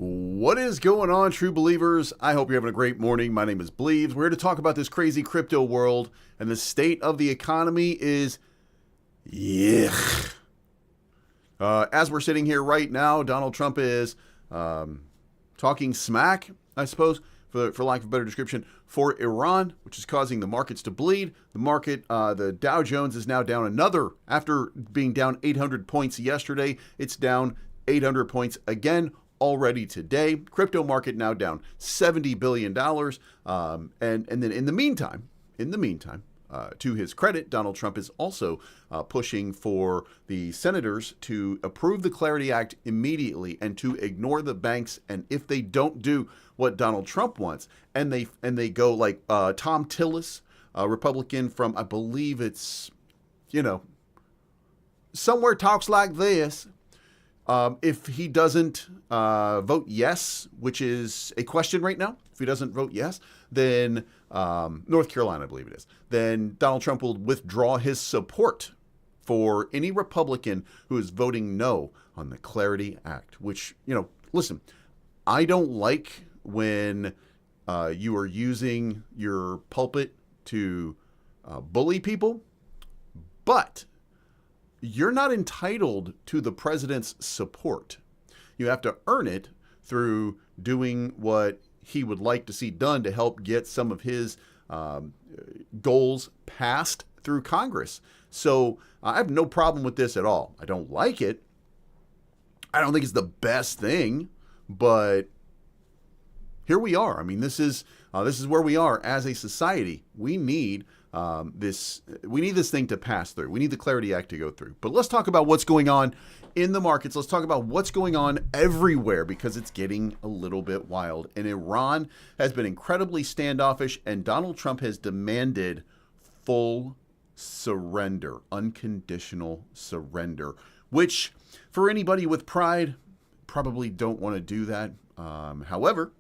What is going on, true believers? I hope you're having a great morning. My name is Bleaves. We're here to talk about this crazy crypto world, and the state of the economy is yuck. As we're sitting here right now, Donald Trump is talking smack, I suppose, for lack of a better description, for Iran, which is causing the markets to bleed. The market, the Dow Jones is now down another, after being down 800 points yesterday, it's down 800 points again already today. Crypto market now down $70 billion. And then in the meantime, to his credit, Donald Trump is also pushing for the senators to approve the Clarity Act immediately and to ignore the banks. And if they don't do what Donald Trump wants, and they go like Tom Tillis, a Republican from, I believe it's, somewhere talks like this. If he doesn't vote yes, which is a question right now, if he doesn't vote yes, then North Carolina, I believe it is, then Donald Trump will withdraw his support for any Republican who is voting no on the Clarity Act, which, listen, I don't like when you are using your pulpit to bully people, but you're not entitled to the president's support. You have to earn it through doing what he would like to see done to help get some of his goals passed through Congress. So I have no problem with this at all. I don't like it. I don't think it's the best thing, but here we are. I mean, this is where we are as a society. We need this thing to pass through. We need the Clarity Act to go through. But let's talk about what's going on in the markets. Let's talk about what's going on everywhere, because it's getting a little bit wild. And Iran has been incredibly standoffish, and Donald Trump has demanded full surrender, unconditional surrender, which for anybody with pride, probably don't want to do that. However,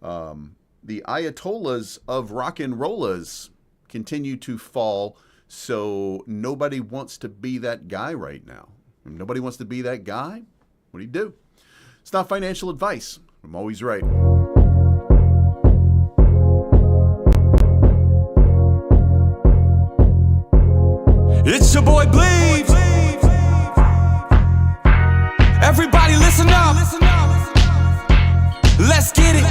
the Ayatollahs of rock and rollers continue to fall, so nobody wants to be that guy right now. If nobody wants to be that guy, what do? It's not financial advice. I'm always right. It's your boy Bleaves. Everybody listen up. Let's get it.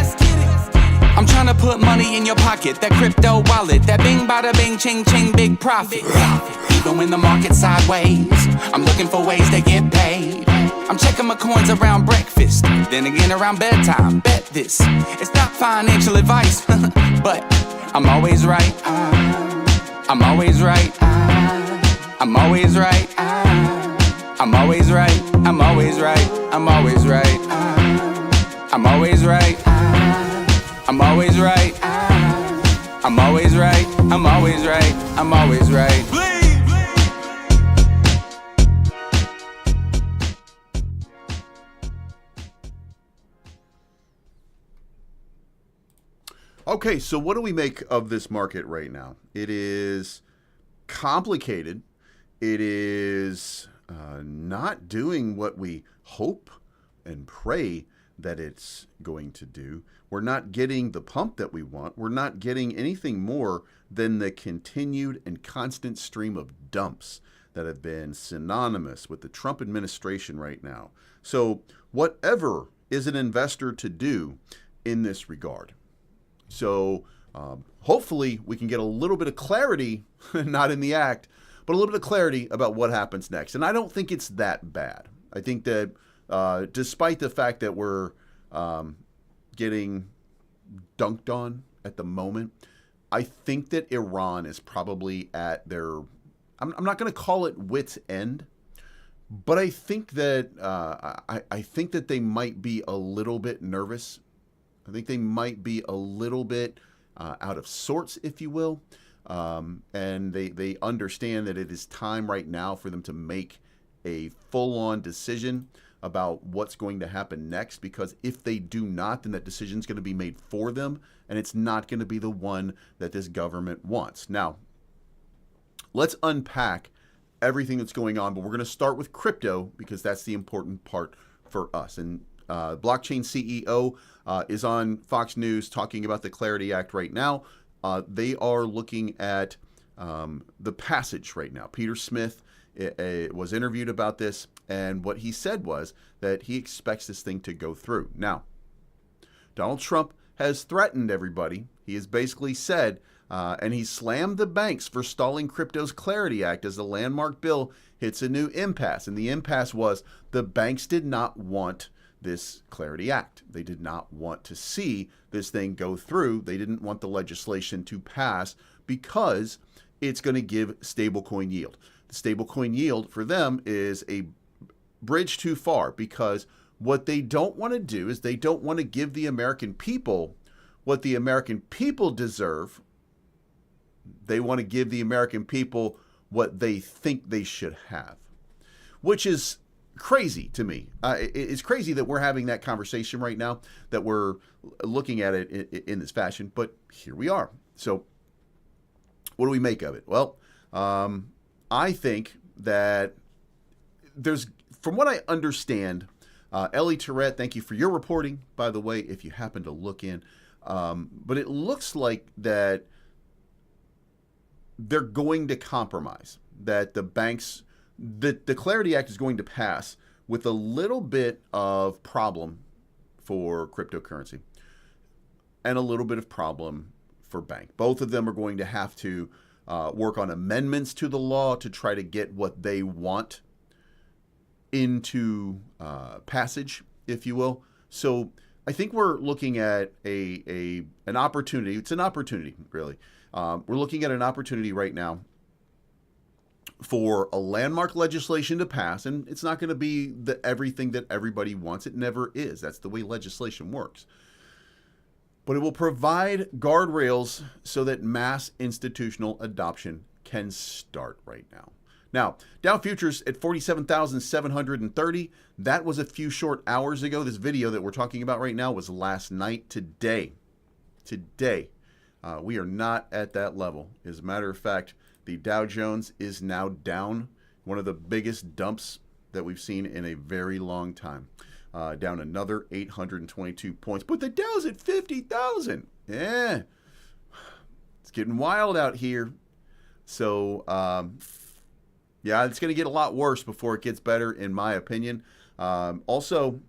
I'm trying to put money in your pocket, that crypto wallet, that bing bada bing ching ching big profit. Even when the market's sideways, I'm looking for ways to get paid. I'm checking my coins around breakfast, then again around bedtime. Bet this, it's not financial advice, but I'm always right. I'm always right. I'm always right. I'm always right. I'm always right. I'm always right. I'm always right. I'm always right. I'm always right. I'm always right. I'm always right. Okay, so what do we make of this market right now? It is complicated. It is not doing what we hope and pray that it's going to do. We're not getting the pump that we want. We're not getting anything more than the continued and constant stream of dumps that have been synonymous with the Trump administration right now. So whatever is an investor to do in this regard. So hopefully we can get a little bit of clarity, not in the act, but a little bit of clarity about what happens next. And I don't think it's that bad. I think that despite the fact that we're getting dunked on at the moment, I think that Iran is probably at their, I'm not going to call it wit's end, but I think that I think that they might be a little bit nervous. I think they might be a little bit out of sorts, if you will, and they understand that it is time right now for them to make a full-on decision about what's going to happen next, because if they do not, then that decision is going to be made for them, and it's not going to be the one that this government wants. Now, let's unpack everything that's going on, but we're going to start with crypto because that's the important part for us. And blockchain CEO is on Fox News talking about the Clarity Act right now. They are looking at the passage right now. Peter Smith was interviewed about this, and what he said was that he expects this thing to go through. Now, Donald Trump has threatened everybody. He has basically said, and he slammed the banks for stalling crypto's Clarity Act as the landmark bill hits a new impasse. And the impasse was the banks did not want this Clarity Act. They did not want to see this thing go through. They didn't want the legislation to pass because it's going to give stablecoin yield. The stablecoin yield for them is a bridge too far, because what they don't want to do is they don't want to give the American people what the American people deserve. They want to give the American people what they think they should have, which is crazy to me. It's crazy that we're having that conversation right now, that we're looking at it in this fashion, but here we are. So what do we make of it? Well, I think that there's, from what I understand, Ellie Tourette, thank you for your reporting, by the way, if you happen to look in. But it looks like that they're going to compromise, that the banks, the Clarity Act is going to pass with a little bit of problem for cryptocurrency and a little bit of problem for bank. Both of them are going to have to work on amendments to the law to try to get what they want into passage, if you will. So I think we're looking at an opportunity. It's an opportunity, really. We're looking at an opportunity right now for a landmark legislation to pass, and it's not going to be everything that everybody wants. It never is. That's the way legislation works. But it will provide guardrails so that mass institutional adoption can start right now. Now, Dow futures at 47,730. That was a few short hours ago. This video that we're talking about right now was last night. Today, we are not at that level. As a matter of fact, the Dow Jones is now down, one of the biggest dumps that we've seen in a very long time. Down another 822 points. But the Dow's at 50,000. Yeah, it's getting wild out here. So, yeah, it's going to get a lot worse before it gets better, in my opinion. Also,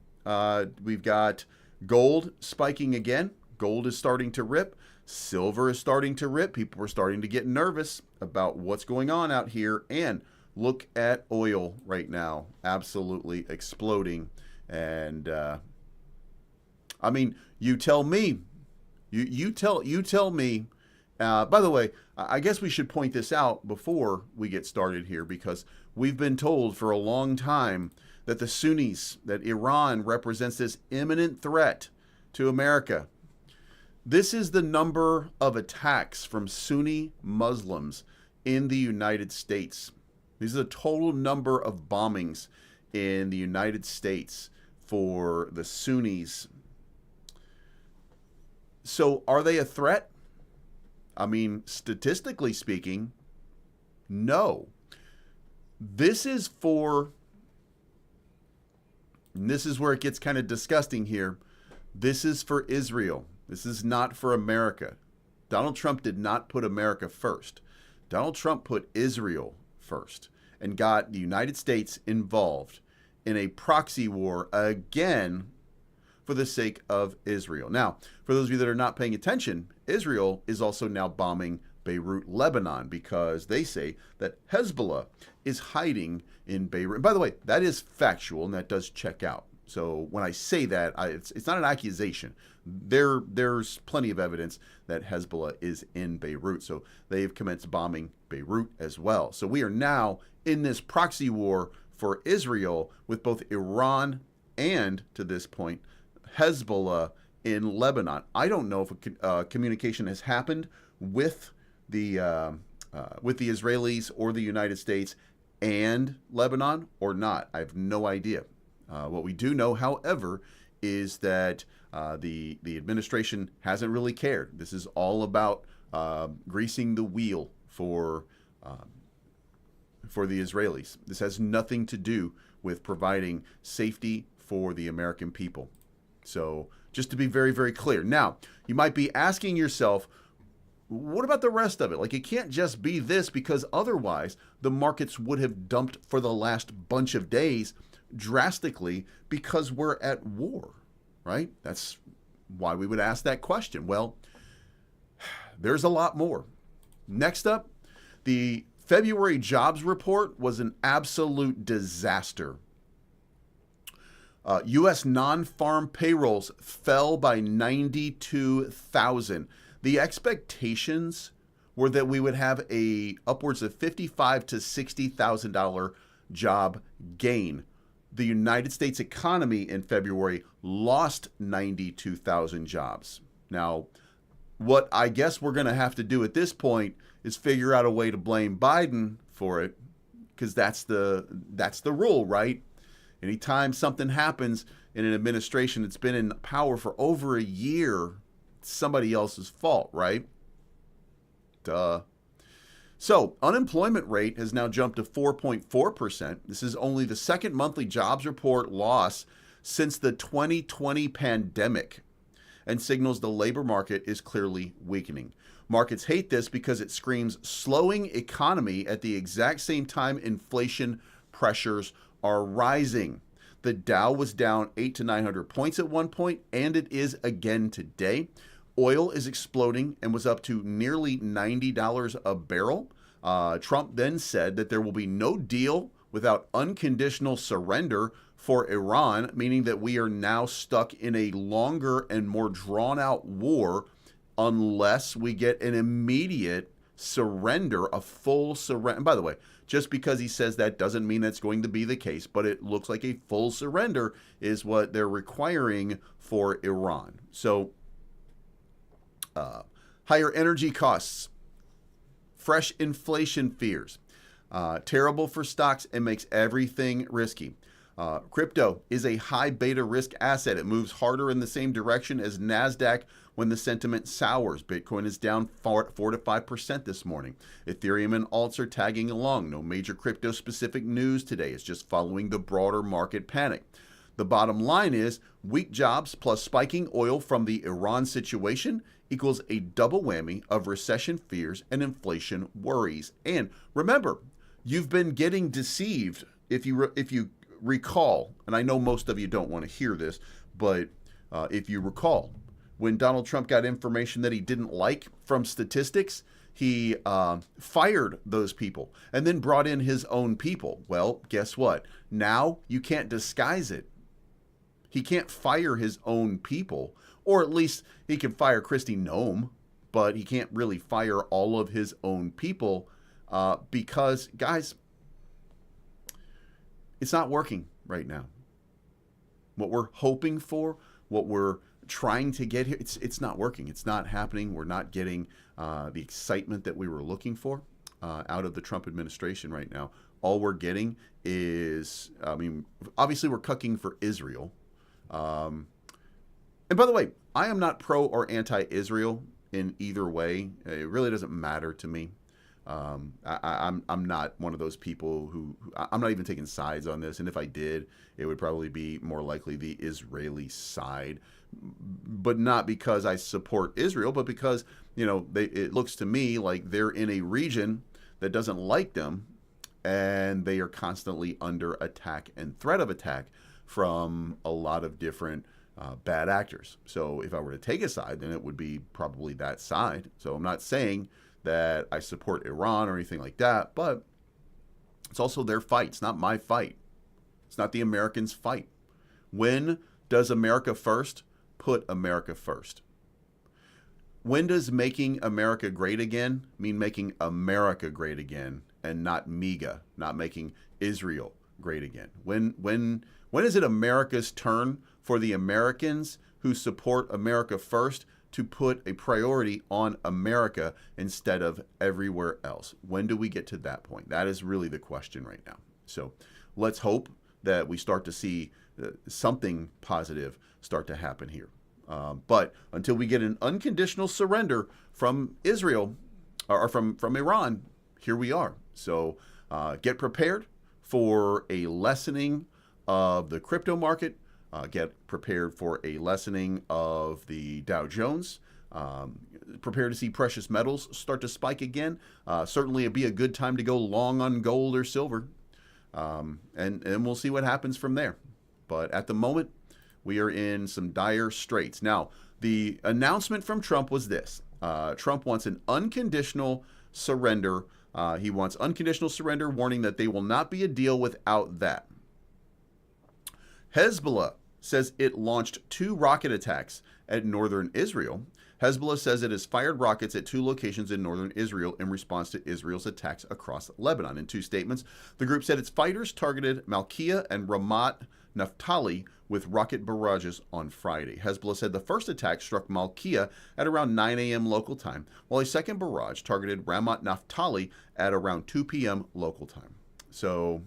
we've got gold spiking again. Gold is starting to rip. Silver is starting to rip. People are starting to get nervous about what's going on out here. And look at oil right now, absolutely exploding. And I mean, you tell me. You tell me. By the way, I guess we should point this out before we get started here, because we've been told for a long time that the Sunnis, that Iran represents this imminent threat to America. This is the number of attacks from Sunni Muslims in the United States. These are the total number of bombings in the United States for the Sunnis. So are they a threat? I mean, statistically speaking, no. This is for, and this is where it gets kind of disgusting here, this is for Israel. This is not for America. Donald Trump did not put America first. Donald Trump put Israel first and got the United States involved in a proxy war again for the sake of Israel. Now, for those of you that are not paying attention, Israel is also now bombing Beirut, Lebanon, because they say that Hezbollah is hiding in Beirut. And by the way, that is factual, and that does check out. So when I say that, it's not an accusation. There's plenty of evidence that Hezbollah is in Beirut. So they've commenced bombing Beirut as well. So we are now in this proxy war for Israel with both Iran and, to this point, Hezbollah in Lebanon. I don't know if communication has happened with the Israelis or the United States and Lebanon or not. I have no idea. What we do know, however, is that the administration hasn't really cared. This is all about greasing the wheel for the Israelis. This has nothing to do with providing safety for the American people. So just to be very, very clear. Now, you might be asking yourself, what about the rest of it? Like, it can't just be this, because otherwise the markets would have dumped for the last bunch of days drastically because we're at war, right? That's why we would ask that question. Well, there's a lot more. Next up, the February jobs report was an absolute disaster. U.S. non-farm payrolls fell by 92,000. The expectations were that we would have a upwards of $55,000 to $60,000 job gain. The United States economy in February lost 92,000 jobs. Now, what I guess we're going to have to do at this point is figure out a way to blame Biden for it, because that's the rule, right? Anytime something happens in an administration that's been in power for over a year, it's somebody else's fault, right? Duh. So, unemployment rate has now jumped to 4.4%. This is only the second monthly jobs report loss since the 2020 pandemic, and signals the labor market is clearly weakening. Markets hate this because it screams slowing economy at the exact same time inflation pressures are rising. The Dow was down 800 to 900 points at one point, and it is again today. Oil is exploding and was up to nearly $90 a barrel. Trump then said that there will be no deal without unconditional surrender for Iran, meaning that we are now stuck in a longer and more drawn-out war unless we get an immediate surrender, a full surrender. And by the way, just because he says that doesn't mean that's going to be the case, but it looks like a full surrender is what they're requiring for Iran. So, higher energy costs, fresh inflation fears, terrible for stocks and makes everything risky. Crypto is a high beta risk asset. It moves harder in the same direction as NASDAQ when the sentiment sours. Bitcoin is down 4 to 5% this morning. Ethereum and alts are tagging along. No major crypto specific news today. It's just following the broader market panic. The bottom line is weak jobs plus spiking oil from the Iran situation equals a double whammy of recession fears and inflation worries. And remember, you've been getting deceived if you recall, and I know most of you don't want to hear this, but if you recall, when Donald Trump got information that he didn't like from statistics, he fired those people and then brought in his own people. Well, guess what? Now you can't disguise it. He can't fire his own people, or at least he can fire Kristi Noem, but he can't really fire all of his own people because, guys, it's not working right now. What we're hoping for, what we're trying to get here, it's not working. It's not happening. We're not getting the excitement that we were looking for out of the Trump administration right now. All we're getting is, obviously we're cucking for Israel. And by the way, I am not pro or anti-Israel in either way. It really doesn't matter to me. I'm not one of those people who I'm not even taking sides on this. And if I did, it would probably be more likely the Israeli side, but not because I support Israel, but because, it looks to me like they're in a region that doesn't like them, and they are constantly under attack and threat of attack from a lot of different bad actors. So if I were to take a side, then it would be probably that side. So I'm not saying that I support Iran or anything like that, but it's also their fight. It's not my fight. It's not the Americans' fight. When does America first put America first? When does making America great again mean making America great again and not MEGA, not making Israel great again? When is it America's turn for the Americans who support America first to put a priority on America instead of everywhere else? When do we get to that point? That is really the question right now. So let's hope that we start to see something positive start to happen here. But until we get an unconditional surrender from Israel or from Iran, here we are. So get prepared for a lessening of the crypto market, get prepared for a lessening of the Dow Jones. Prepare to see precious metals start to spike again. Certainly it'd be a good time to go long on gold or silver. And we'll see what happens from there. But at the moment, we are in some dire straits. Now, the announcement from Trump was this. Trump wants an unconditional surrender. He wants unconditional surrender, warning that they will not be a deal without that. Hezbollah says it launched 2 rocket attacks at northern Israel. Hezbollah says it has fired rockets at 2 locations in northern Israel in response to Israel's attacks across Lebanon. In 2 statements, the group said its fighters targeted Malkiah and Ramat Naftali with rocket barrages on Friday. Hezbollah said the first attack struck Malkiah at around 9 a.m. local time, while a second barrage targeted Ramat Naftali at around 2 p.m. local time. So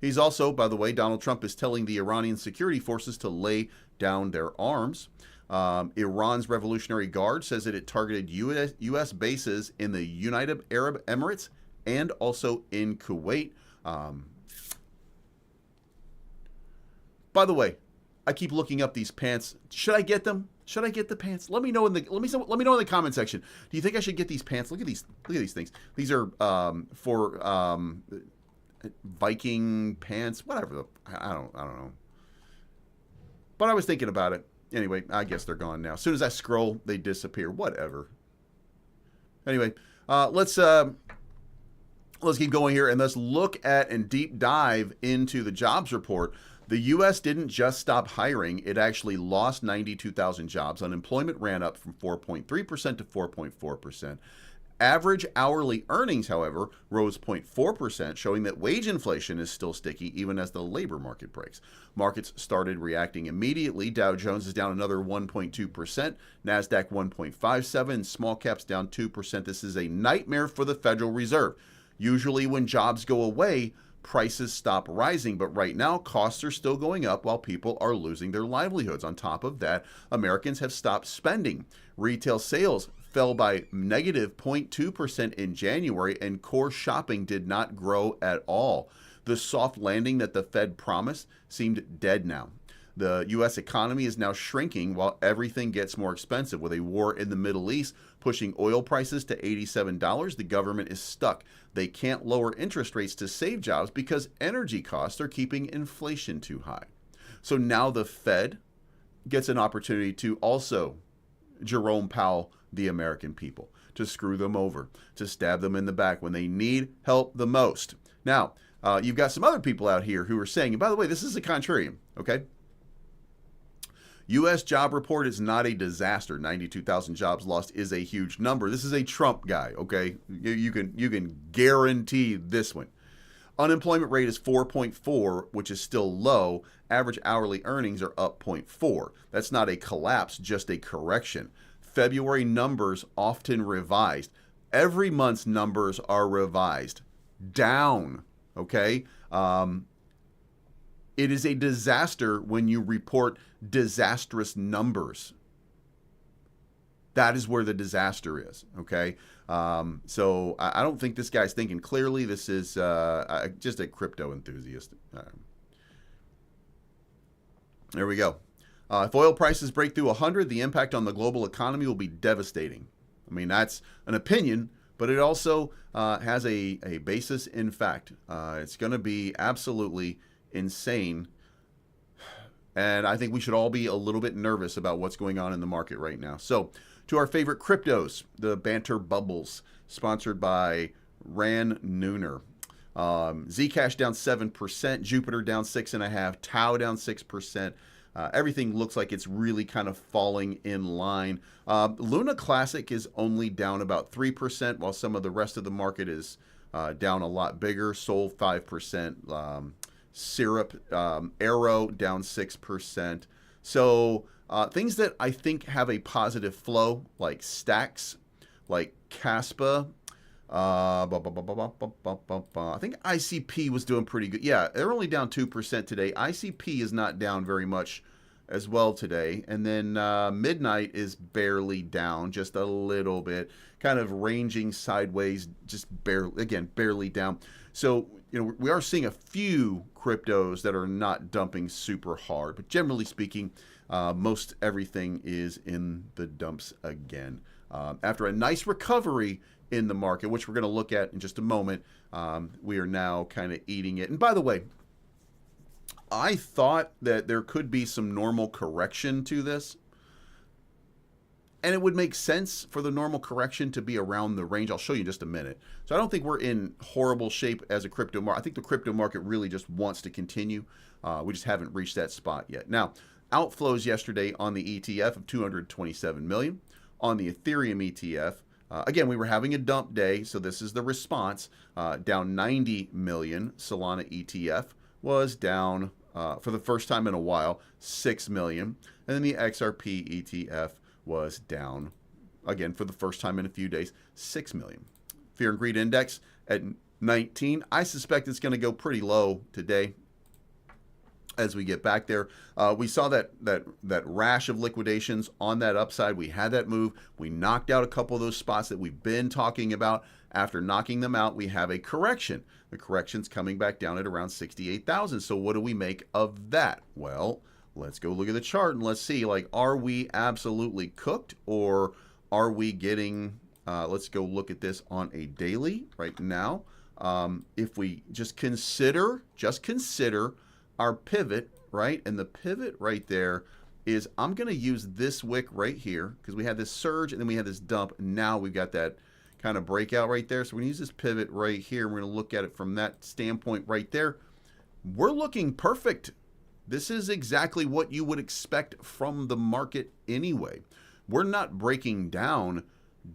he's also, by the way, Donald Trump is telling the Iranian security forces to lay down their arms. Iran's Revolutionary Guard says that it targeted U.S. bases in the United Arab Emirates and also in Kuwait. By the way, I keep looking up these pants. Should I get them? Should I get the pants? Let me know in the comment section. Do you think I should get these pants? Look at these things. These are for Viking pants. Whatever. I don't know. But I was thinking about it. Anyway, I guess they're gone now. As soon as I scroll, they disappear. Whatever. Anyway, let's keep going here and let's look at and deep dive into the jobs report. The U.S. didn't just stop hiring. It actually lost 92,000 jobs. Unemployment ran up from 4.3% to 4.4%. Average hourly earnings, however, rose 0.4%, showing that wage inflation is still sticky even as the labor market breaks. Markets started reacting immediately. Dow Jones is down another 1.2%, NASDAQ 1.57%, small caps down 2%. This is a nightmare for the Federal Reserve. Usually when jobs go away, prices stop rising, but right now costs are still going up while people are losing their livelihoods. On top of that, Americans have stopped spending. Retail sales fell by negative 0.2% in January, and core shopping did not grow at all. The soft landing that the Fed promised seemed dead now. The U.S. economy is now shrinking while everything gets more expensive. With a war in the Middle East pushing oil prices to $87, the government is stuck. They can't lower interest rates to save jobs because energy costs are keeping inflation too high. So now the Fed gets an opportunity to also Jerome Powell the American people, to screw them over, to stab them in the back when they need help the most. Now, you've got some other people out here who are saying, and by the way, this is a contrarian, okay? U.S. job report is not a disaster. 92,000 jobs lost is a huge number. This is a Trump guy, okay? You can guarantee this one. Unemployment rate is 4.4, which is still low. Average hourly earnings are up 0.4. That's not a collapse, just a correction. February numbers often revised. Every month's numbers are revised down, okay? It is a disaster when you report disastrous numbers. That is where the disaster is, okay? So I don't think this guy's thinking clearly. This is just a crypto enthusiast. There we go. If oil prices break through 100, the impact on the global economy will be devastating. I mean, that's an opinion, but it also has a basis in fact. It's going to be absolutely insane. And I think we should all be a little bit nervous about what's going on in the market right now. So to our favorite cryptos, the Banter Bubbles, sponsored by Ran Nooner. Zcash down 7%, Jupiter down 6.5%, Tau down 6%. Everything looks like it's really kind of falling in line. Luna Classic is only down about 3%, while some of the rest of the market is down a lot bigger. Sol 5%, Syrup, Arrow down 6%. So things that I think have a positive flow, like Stacks, like Caspa. I think ICP was doing pretty good. Yeah, they're only down 2% today. ICP is not down very much as well today. And then Midnight is barely down, just a little bit, kind of ranging sideways, just barely, again, barely down. So we are seeing a few cryptos that are not dumping super hard, but generally speaking, most everything is in the dumps again. After a nice recovery in the market, which we're going to look at in just a moment, we are now kind of eating it. And by the way, I thought that there could be some normal correction to this. And it would make sense for the normal correction to be around the range. I'll show you in just a minute. So I don't think we're in horrible shape as a crypto market. I think the crypto market really just wants to continue. We just haven't reached that spot yet. Now, outflows yesterday on the ETF of 227 million. On the Ethereum ETF, again, we were having a dump day, so this is the response. Down 90 million. Solana ETF was down for the first time in a while, 6 million. And then the XRP ETF was down, again, for the first time in a few days, 6 million. Fear and Greed Index at 19. I suspect it's going to go pretty low today as we get back there. We saw that rash of liquidations on that upside. We had that move. We knocked out a couple of those spots that we've been talking about. After knocking them out, we have a correction. The correction's coming back down at around 68,000. So what do we make of that? Well, let's go look at the chart and let's see, like, are we absolutely cooked, or are we getting, let's go look at this on a daily right now. If we just consider our pivot, right? And the pivot right there is, I'm going to use this wick right here because we had this surge and then we had this dump. And now we've got that kind of breakout right there. So we're going to use this pivot right here. We're going to look at it from that standpoint right there. We're looking perfect. This is exactly what you would expect from the market anyway. We're not breaking down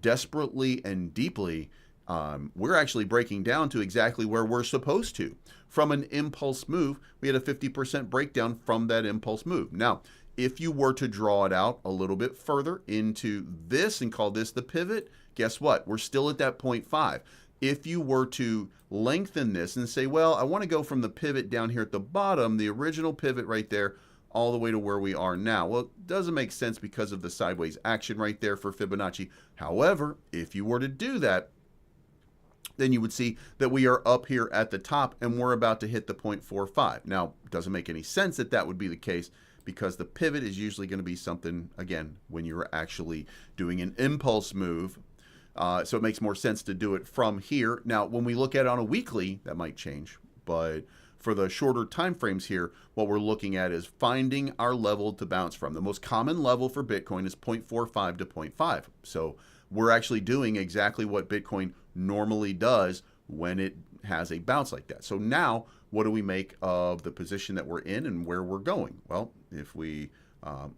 desperately and deeply. We're actually breaking down to exactly where we're supposed to. From an impulse move, we had a 50% breakdown from that impulse move. Now, if you were to draw it out a little bit further into this and call this the pivot, guess what? We're still at that 0.5. If you were to lengthen this and say, well, I want to go from the pivot down here at the bottom, the original pivot right there, all the way to where we are now. Well, it doesn't make sense because of the sideways action right there for Fibonacci. However, if you were to do that, then you would see that we are up here at the top and we're about to hit the 0.45. Now, it doesn't make any sense that that would be the case because the pivot is usually going to be something, again, when you're actually doing an impulse move. So it makes more sense to do it from here. Now, when we look at it on a weekly, that might change. But for the shorter time frames here, what we're looking at is finding our level to bounce from. The most common level for Bitcoin is 0.45 to 0.5. So we're actually doing exactly what Bitcoin normally does when it has a bounce like that. So now, what do we make of the position that we're in and where we're going? Well, if we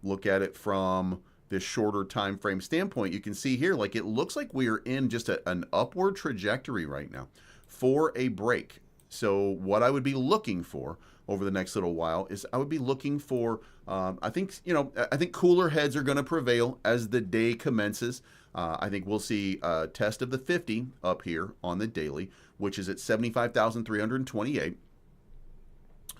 look at it from this shorter time frame standpoint, you can see here, like, it looks like we are in just an upward trajectory right now for a break. So what I would be looking for over the next little while is I would be looking for, I think cooler heads are going to prevail as the day commences. I think we'll see a test of the 50 up here on the daily, which is at 75,328.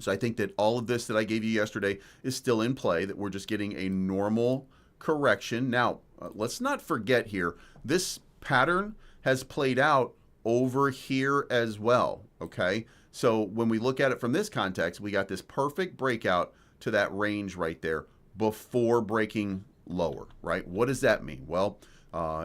So I think that all of this that I gave you yesterday is still in play, that we're just getting a normal correction. Now, let's not forget here, this pattern has played out over here as well, okay? So when we look at it from this context, we got this perfect breakout to that range right there before breaking lower, right? What does that mean? Well,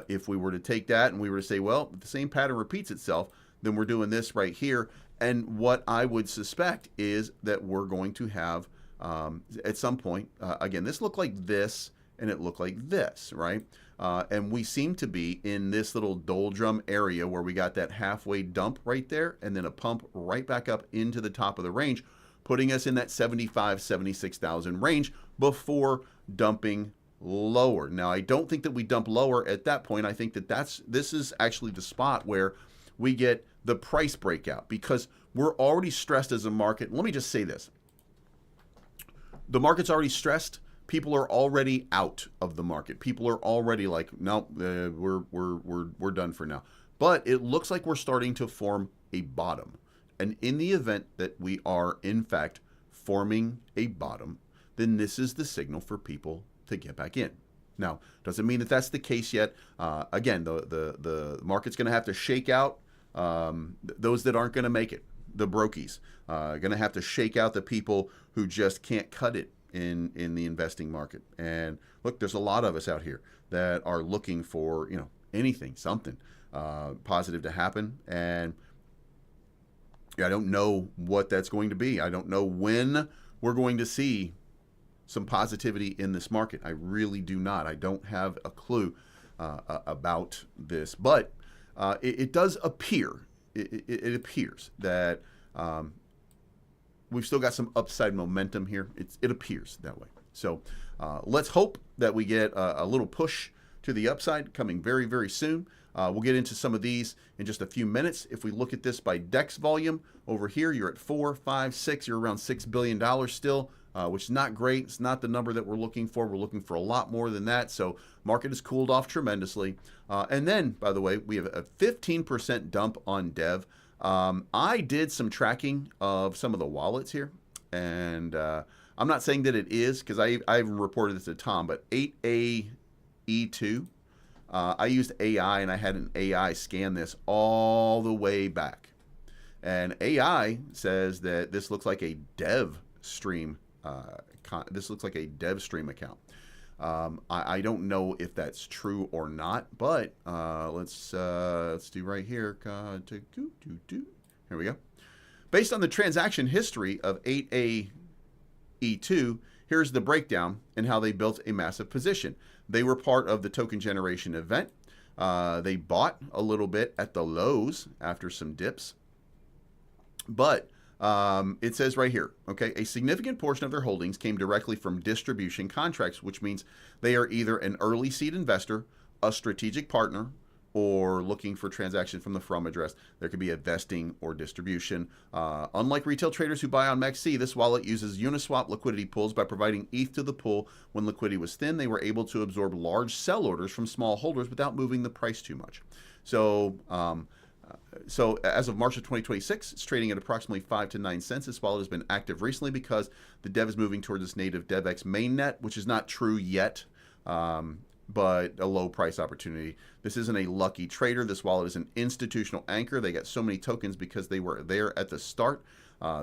if we were to take that and we were to say, well, if the same pattern repeats itself, then we're doing this right here. And what I would suspect is that we're going to have, at some point, again, this looked like this, and it looked like this, right? And we seem to be in this little doldrum area where we got that halfway dump right there, and then a pump right back up into the top of the range, putting us in that 75, 76,000 range before dumping lower. Now, I don't think that we dump lower at that point. I think that this is actually the spot where we get the price breakout, because we're already stressed as a market. Let me just say this. The market's already stressed. People are already out of the market. People are already like, no, we're done for now. But it looks like we're starting to form a bottom. And in the event that we are, in fact, forming a bottom, then this is the signal for people to get back in. Now, doesn't mean that that's the case yet. Again, the market's going to have to shake out those that aren't going to make it. the brokies. Going to have to shake out the people who just can't cut it in the investing market. And look, there's a lot of us out here that are looking for, anything, something positive to happen. And I don't know what that's going to be. I don't know when we're going to see some positivity in this market. I really do not. I don't have a clue about this, but it does appear, it appears that we've still got some upside momentum here. It appears that way. So let's hope that we get a little push to the upside coming very, very soon. We'll get into some of these in just a few minutes. If we look at this by DEX volume, over here you're at 4, 5, 6. You're around $6 billion still, which is not great. It's not the number that we're looking for. We're looking for a lot more than that. So market has cooled off tremendously. And then, by the way, we have a 15% dump on DevvE. I did some tracking of some of the wallets here, and I'm not saying that it is, because I reported this to Tom, but 8AE2, I used AI, and I had an AI scan this all the way back. And AI says that this looks like a dev stream. This looks like a dev stream account. I don't know if that's true or not, but let's do right here. Here we go. Based on the transaction history of 8AE2, here's the breakdown and how they built a massive position. They were part of the token generation event. They bought a little bit at the lows after some dips. But it says right here, okay, a significant portion of their holdings came directly from distribution contracts, which means they are either an early seed investor, a strategic partner, or looking for transaction from the from address. There could be a vesting or distribution. Unlike retail traders who buy on MEXC, this wallet uses Uniswap liquidity pools. By providing ETH to the pool when liquidity was thin, they were able to absorb large sell orders from small holders without moving the price too much. So as of March of 2026, it's trading at approximately 5 to 9 cents. This wallet has been active recently because the dev is moving towards its native DevX mainnet, which is not true yet, but a low price opportunity. This isn't a lucky trader. This wallet is an institutional anchor. They got so many tokens because they were there at the start.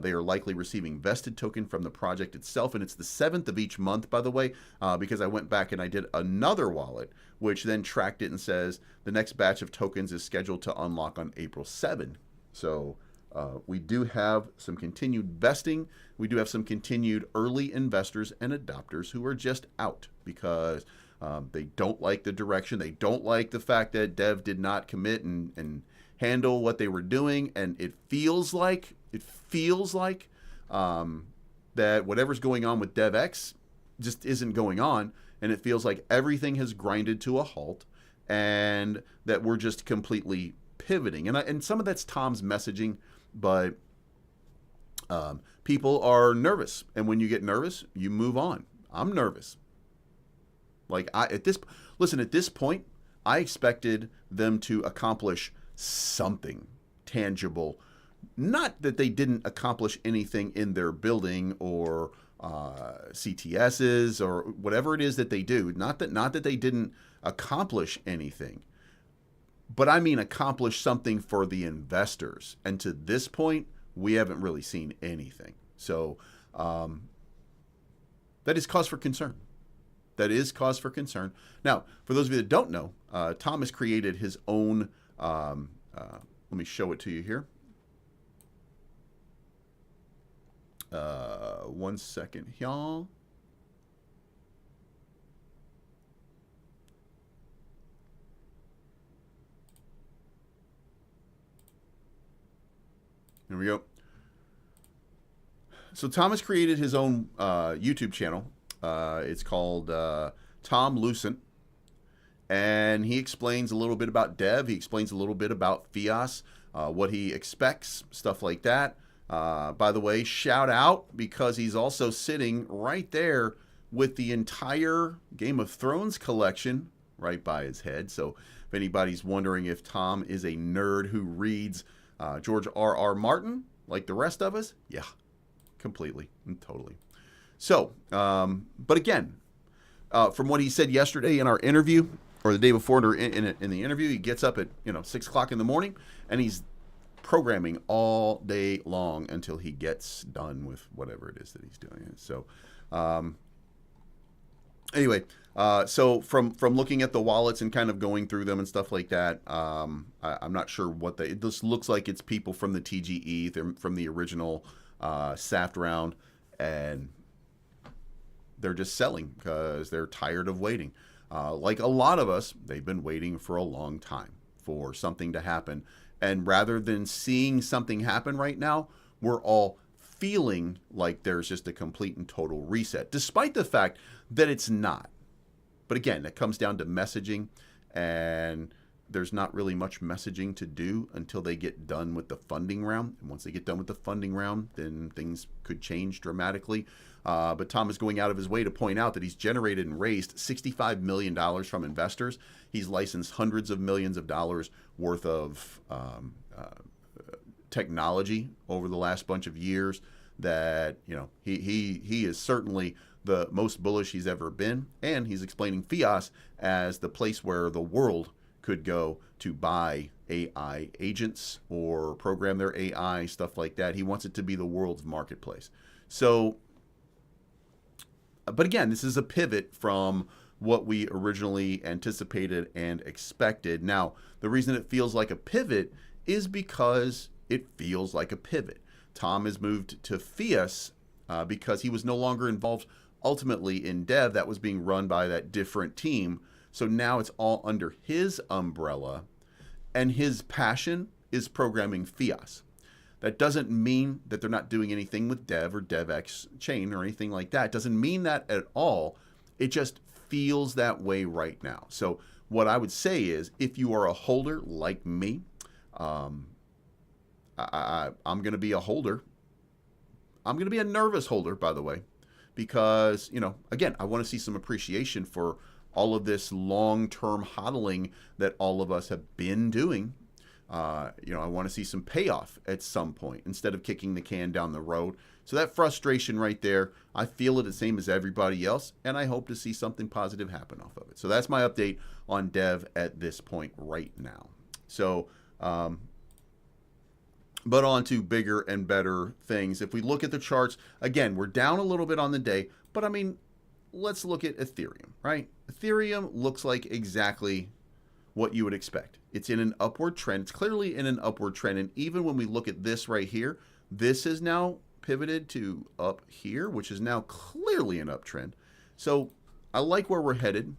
They are likely receiving vested token from the project itself, and it's the 7th of each month, by the way, because I went back and I did another wallet, which then tracked it and says the next batch of tokens is scheduled to unlock on April 7. So we do have some continued vesting. We do have some continued early investors and adopters who are just out because they don't like the direction. They don't like the fact that Dev did not commit and handle what they were doing, and it feels like that whatever's going on with DevX just isn't going on, and it feels like everything has grinded to a halt, and that we're just completely pivoting. And some of that's Tom's messaging, but people are nervous, and when you get nervous, you move on. I'm nervous. At this point, I expected them to accomplish something tangible. Not that they didn't accomplish anything in their building or CTSs or whatever it is that they do. Not that they didn't accomplish anything, but I mean accomplish something for the investors. And to this point, we haven't really seen anything. So that is cause for concern. That is cause for concern. Now, for those of you that don't know, Tom has created his own, let me show it to you here. 1 second, y'all. Here we go. So Tom has created his own YouTube channel. It's called Tom Lucent, and he explains a little bit about Dev. He explains a little bit about Fias, what he expects, stuff like that. By the way, shout out, because he's also sitting right there with the entire Game of Thrones collection right by his head. So if anybody's wondering if Tom is a nerd who reads George R.R. Martin like the rest of us, yeah, completely and totally. So, but again, from what he said yesterday in our interview, or the day before in the interview, he gets up at 6 o'clock in the morning, and he's programming all day long until he gets done with whatever it is that he's doing. So anyway, so from looking at the wallets and kind of going through them and stuff like that, I'm not sure what this looks like. It's people from the TGE, they're from the original SAFT round, and they're just selling because they're tired of waiting. Like a lot of us, they've been waiting for a long time for something to happen. And rather than seeing something happen right now, we're all feeling like there's just a complete and total reset, despite the fact that it's not. But again, it comes down to messaging, and there's not really much messaging to do until they get done with the funding round. And once they get done with the funding round, then things could change dramatically. But Tom is going out of his way to point out that he's generated and raised $65 million from investors. He's licensed hundreds of millions of dollars worth of technology over the last bunch of years. That, you know, he is certainly the most bullish he's ever been, and he's explaining Fias as the place where the world could go to buy AI agents or program their AI, stuff like that. He wants it to be the world's marketplace. So, but again, this is a pivot from what we originally anticipated and expected. Now, the reason it feels like a pivot is because it feels like a pivot. Tom has moved to Fias because he was no longer involved ultimately in DevvE. That was being run by that different team. So now it's all under his umbrella, and his passion is programming Fias. That doesn't mean that they're not doing anything with Dev or DevX chain or anything like that. It doesn't mean that at all. It just feels that way right now. So what I would say is, if you are a holder like me, I'm going to be a holder. I'm going to be a nervous holder, by the way, because, you know, again, I want to see some appreciation for all of this long-term hodling that all of us have been doing. You know, I want to see some payoff at some point instead of kicking the can down the road. So that frustration right there, I feel it the same as everybody else, and I hope to see something positive happen off of it. So that's my update on Dev at this point right now. So, but on to bigger and better things. If we look at the charts, again, we're down a little bit on the day, but I mean, let's look at Ethereum, right? Ethereum looks like exactly what you would expect. It's in an upward trend. It's clearly in an upward trend. And even when we look at this right here, this is now pivoted to up here, which is now clearly an uptrend. So I like where we're headed.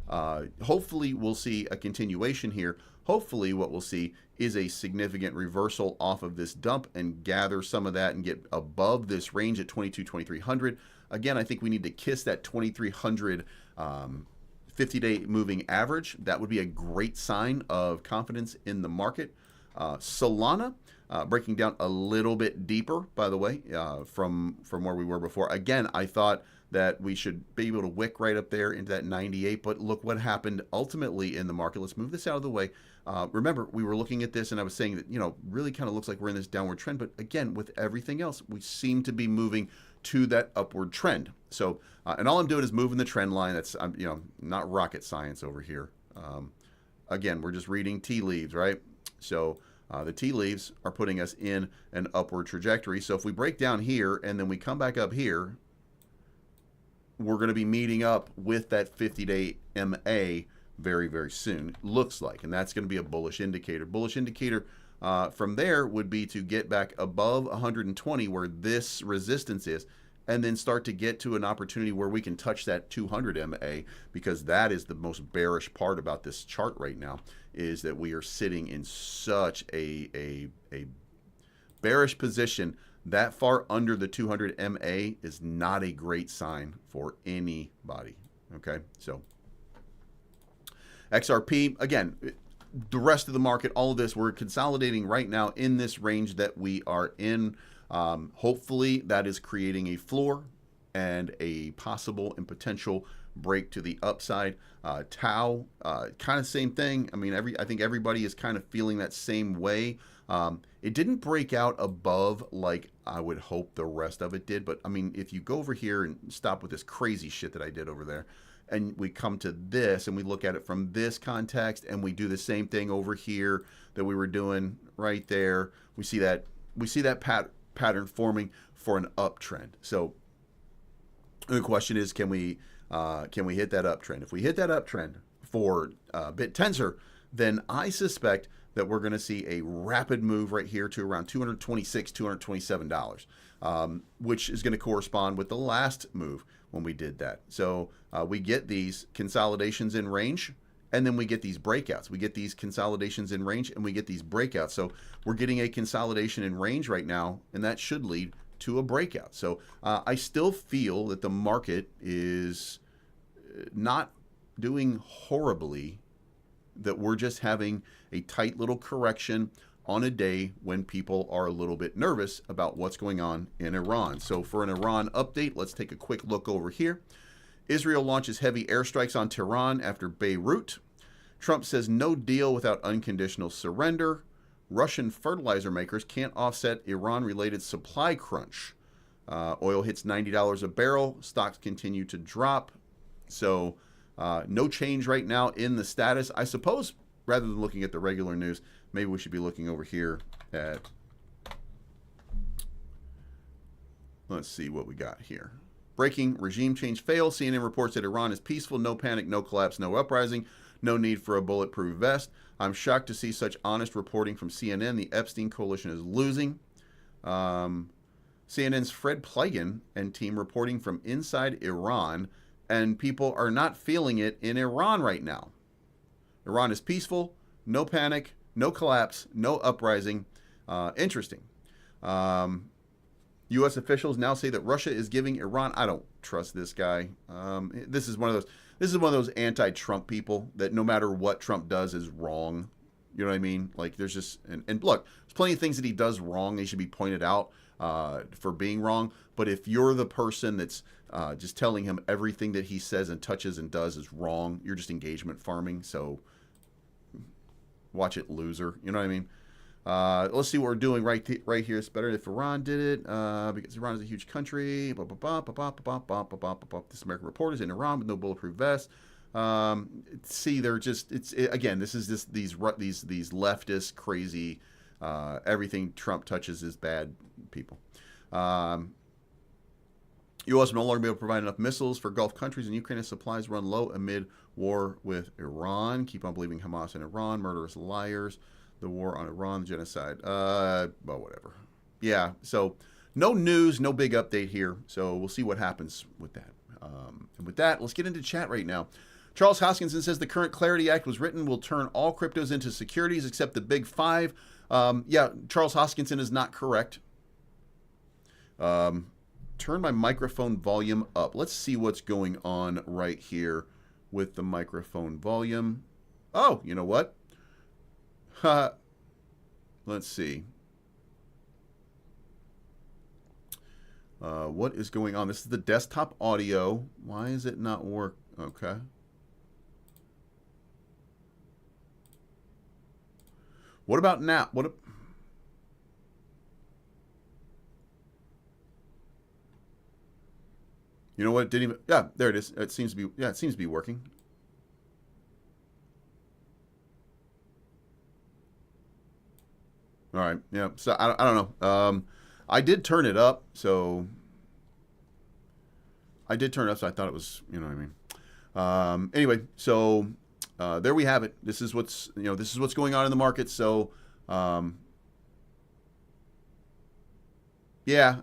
Hopefully we'll see a continuation here. Hopefully what we'll see is a significant reversal off of this dump and gather some of that and get above this range at 22,300. Again, I think we need to kiss that 2,300 50-day moving average. That would be a great sign of confidence in the market. Solana breaking down a little bit deeper, by the way, from where we were before. Again, I thought that we should be able to wick right up there into that 98, but look what happened ultimately in the market. Let's move this out of the way. Remember, we were looking at this and I was saying that, you know, really kind of looks like we're in this downward trend, but again, with everything else, we seem to be moving to that upward trend. So, and all I'm doing is moving the trend line. That's, you know, not rocket science over here. Again, we're just reading tea leaves, right? So the tea leaves are putting us in an upward trajectory. So if we break down here and then we come back up here, we're going to be meeting up with that 50-day MA very, very soon, looks like. And that's going to be a bullish indicator. Bullish indicator from there would be to get back above 120 where this resistance is, and then start to get to an opportunity where we can touch that 200 MA, because that is the most bearish part about this chart right now, is that we are sitting in such a bearish position. That far under the 200 MA is not a great sign for anybody. Okay, so XRP, again, the rest of the market, all of this, we're consolidating right now in this range that we are in. Hopefully that is creating a floor. and a possible and potential break to the upside. Tau, kind of same thing. I mean, I think everybody is kind of feeling that same way. It didn't break out above like I would hope the rest of it did. But I mean, if you go over here and stop with this crazy shit that I did over there, and we come to this and we look at it from this context, and we do the same thing over here that we were doing right there, we see that pattern forming for an uptrend. So the question is, can we hit that uptrend? If we hit that uptrend for BitTensor, then I suspect that we're going to see a rapid move right here to around $226, $227, which is going to correspond with the last move when we did that. So we get these consolidations in range, and then we get these breakouts. We get these consolidations in range, and we get these breakouts. So we're getting a consolidation in range right now, and that should lead to a breakout. So I still feel that the market is not doing horribly, that we're just having a tight little correction on a day when people are a little bit nervous about what's going on in Iran. So for an Iran update, let's take a quick look over here. Israel launches heavy airstrikes on Tehran after Beirut. Trump says no deal without unconditional surrender. Russian fertilizer makers can't offset Iran-related supply crunch. Oil hits $90 a barrel. Stocks continue to drop. So no change right now in the status. I suppose rather than looking at the regular news, maybe we should be looking over here at, let's see what we got here. Breaking: regime change fails. CNN reports that Iran is peaceful. No panic, no collapse, no uprising. No need for a bulletproof vest. I'm shocked to see such honest reporting from CNN. The Epstein coalition is losing. CNN's Fred Plagan and team reporting from inside Iran, and people are not feeling it in Iran right now. Iran is peaceful, no panic, no collapse, no uprising. Interesting. U.S. officials now say that Russia is giving Iran. I don't trust this guy. This is one of those anti-Trump people that no matter what Trump does is wrong. You know what I mean? Like there's just and look, there's plenty of things that he does wrong. They should be pointed out for being wrong. But if you're the person that's just telling him everything that he says and touches and does is wrong, you're just engagement farming. So watch it, loser. You know what I mean? Let's see what we're doing right here. It's better if Iran did it because Iran is a huge country. This American reporter is in Iran with no bulletproof vest. See, they're just again. This is just these leftist crazy. Everything Trump touches is bad people. U.S. will no longer be able to provide enough missiles for Gulf countries, and Ukraine's supplies run low amid war with Iran. Keep on believing Hamas and Iran, murderous liars. The war on Iran, the genocide. Well, whatever. Yeah, so no news, no big update here. So we'll see what happens with that. And with that, let's get into chat right now. Charles Hoskinson says the current Clarity Act was written will turn all cryptos into securities except the big five. Yeah, Charles Hoskinson is not correct. Turn my microphone volume up. Let's see what's going on right here with the microphone volume. Oh, you know what? Let's see. What is going on? This is the desktop audio. Why is it not work? Okay. What about now? You know what? It didn't even. Yeah, there it is. It seems to be. Yeah, it seems to be working. All right. Yeah. So I don't know. I did turn it up. So I thought it was. You know what I mean. Anyway. So there we have it. This is what's. This is what's going on in the market. So. Yeah.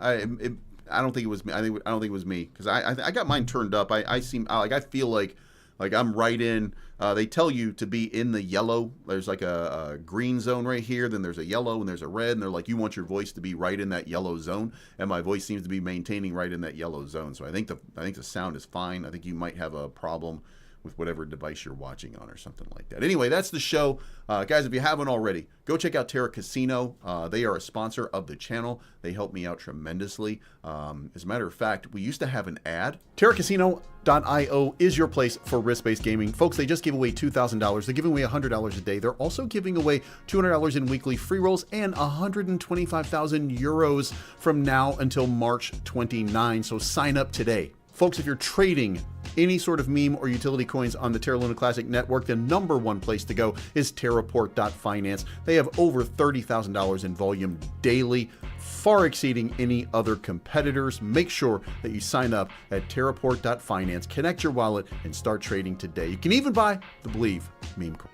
I don't think it was me. I don't think it was me because I got mine turned up. I feel like I'm right in. They tell you to be in the yellow. There's like a green zone right here. Then there's a yellow and there's a red. And they're like, you want your voice to be right in that yellow zone. And my voice seems to be maintaining right in that yellow zone. So I think the sound is fine. I think you might have a problem with whatever device you're watching on or something like that. Anyway, that's the show. Guys, if you haven't already, go check out Terra Casino. They are a sponsor of the channel. They help me out tremendously. As a matter of fact, we used to have an ad. TerraCasino.io is your place for risk-based gaming. Folks, they just gave away $2,000. They're giving away $100 a day. They're also giving away $200 in weekly free rolls and 125,000 euros from now until March 29. So sign up today. Folks, if you're trading any sort of meme or utility coins on the Terra Luna Classic network, the number one place to go is Terraport.finance. They have over $30,000 in volume daily, far exceeding any other competitors. Make sure that you sign up at Terraport.finance, connect your wallet, and start trading today. You can even buy the Believe meme coin.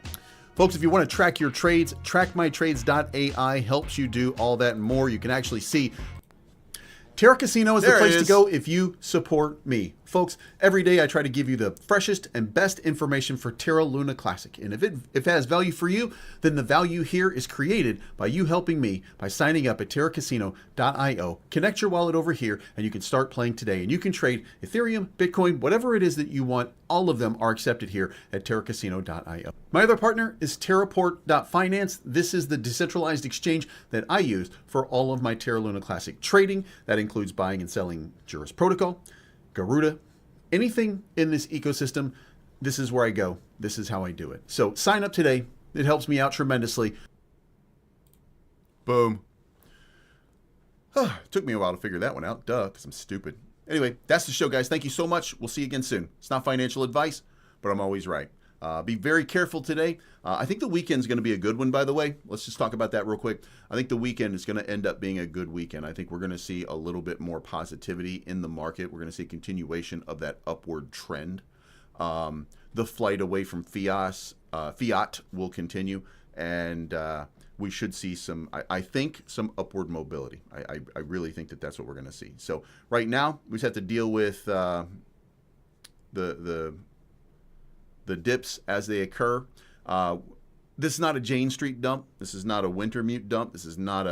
Folks, if you want to track your trades, TrackMyTrades.ai helps you do all that and more. You can actually see Terra Casino is the place to go if you support me. Folks, every day I try to give you the freshest and best information for Terra Luna Classic. And if it has value for you, then the value here is created by you helping me by signing up at TerraCasino.io. Connect your wallet over here and you can start playing today. And you can trade Ethereum, Bitcoin, whatever it is that you want. All of them are accepted here at TerraCasino.io. My other partner is Terraport.finance. This is the decentralized exchange that I use for all of my Terra Luna Classic trading. That includes buying and selling Juris Protocol, Garuda, anything in this ecosystem. This is where I go. This is how I do it. So sign up today. It helps me out tremendously. Boom. Took me a while to figure that one out. Duh, because I'm stupid. Anyway, that's the show, guys. Thank you so much. We'll see you again soon. It's not financial advice, but I'm always right. Be very careful today. I think the weekend's going to be a good one, by the way. Let's just talk about that real quick. I think the weekend is going to end up being a good weekend. I think we're going to see a little bit more positivity in the market. We're going to see a continuation of that upward trend. The flight away from fiat will continue, and we should see some, I think, some upward mobility. I really think that that's what we're going to see. So right now, we just have to deal with the dips as they occur. This is not a Jane Street dump. This is not a Wintermute dump. This is not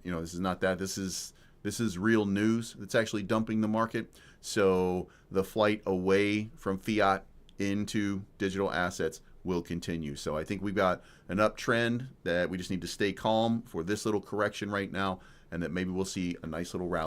this is not that. This is real news that's actually dumping the market. So the flight away from fiat into digital assets will continue. So I think we've got an uptrend that we just need to stay calm for this little correction right now, and that maybe we'll see a nice little rally.